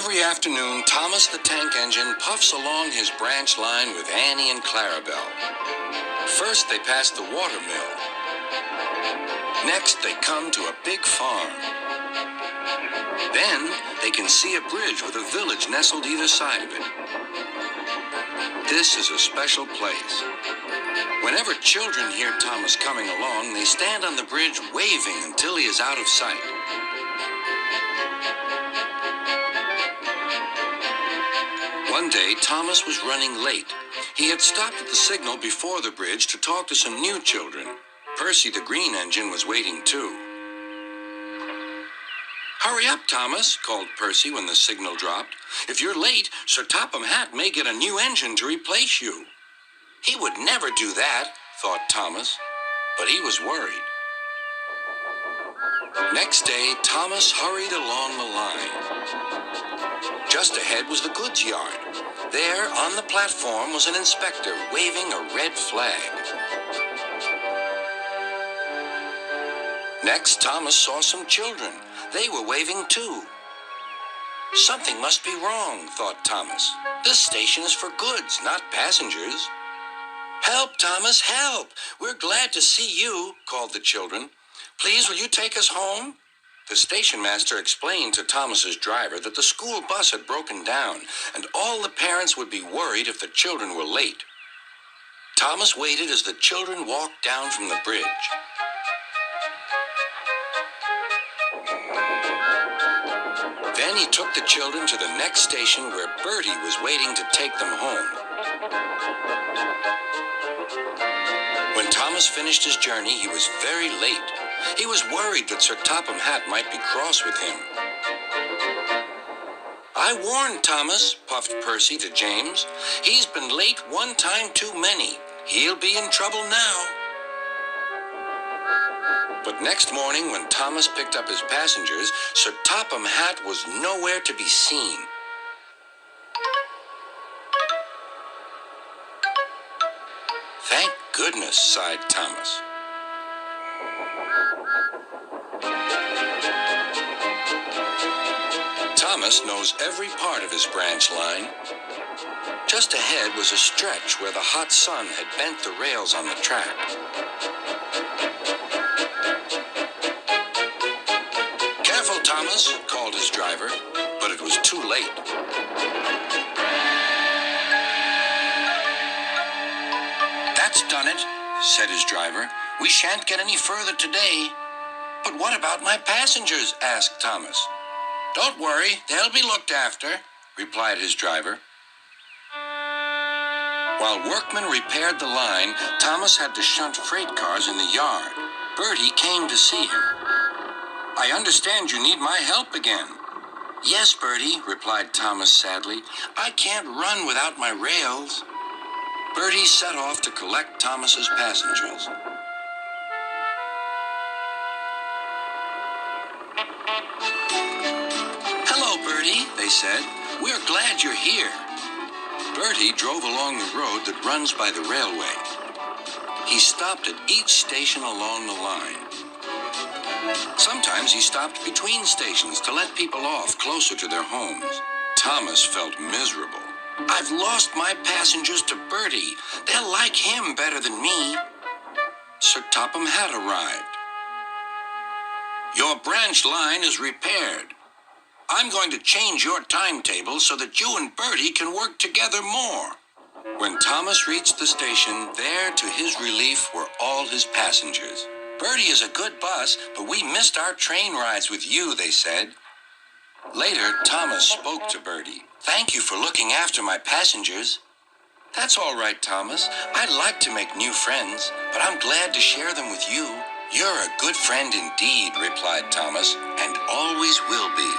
Every afternoon, Thomas the Tank Engine puffs along his branch line with Annie and Clarabelle. First, they pass the water mill. Next, they come to a big farm. Then, they can see a bridge with a village nestled either side of it. This is a special place. Whenever children hear Thomas coming along, they stand on the bridge waving until he is out of sight. One day, Thomas was running late. He had stopped at the signal before the bridge to talk to some new children. Percy the Green Engine was waiting too. "Hurry up, Thomas," called Percy when the signal dropped. "If you're late, Sir Topham Hatt may get a new engine to replace you." He would never do that, thought Thomas, but he was worried. Next day, Thomas hurried along the line. Just ahead was the goods yard. There, on the platform, was an inspector waving a red flag. Next, Thomas saw some children. They were waving too. Something must be wrong, thought Thomas. This station is for goods, not passengers. "Help, Thomas, help! We're glad to see you," called the children. "Please, will you take us home?" The station master explained to Thomas's driver that the school bus had broken down, and all the parents would be worried if the children were late. Thomas waited as the children walked down from the bridge. Then he took the children to the next station where Bertie was waiting to take them home. When Thomas finished his journey, he was very late. He was worried that Sir Topham Hatt might be cross with him. "I warned Thomas," puffed Percy to James. "He's been late one time too many. He'll be in trouble now." But next morning, when Thomas picked up his passengers, Sir Topham Hatt was nowhere to be seen. "Thank goodness," sighed Thomas. Thomas knows every part of his branch line. Just ahead was a stretch where the hot sun had bent the rails on the track. "Careful, Thomas," called his driver, but it was too late. "That's done it," said his driver. "We shan't get any further today." "But what about my passengers?" asked Thomas. "Don't worry, they'll be looked after," replied his driver. While workmen repaired the line, Thomas had to shunt freight cars in the yard. Bertie came to see him. "I understand you need my help again." "Yes, Bertie," replied Thomas sadly. "I can't run without my rails." Bertie set off to collect Thomas's passengers. "Hello, Bertie," they said. "We're glad you're here." Bertie drove along the road that runs by the railway. He stopped at each station along the line. Sometimes he stopped between stations to let people off closer to their homes. Thomas felt miserable. "I've lost my passengers to Bertie. They'll like him better than me." Sir Topham Hatt arrived. "Your branch line is repaired. I'm going to change your timetable so that you and Bertie can work together more." When Thomas reached the station, there to his relief were all his passengers. "Bertie is a good bus, but we missed our train rides with you," they said. Later, Thomas spoke to Bertie. "Thank you for looking after my passengers." "That's all right, Thomas. I'd like to make new friends, but I'm glad to share them with you." "You're a good friend indeed," replied Thomas, "and always will be."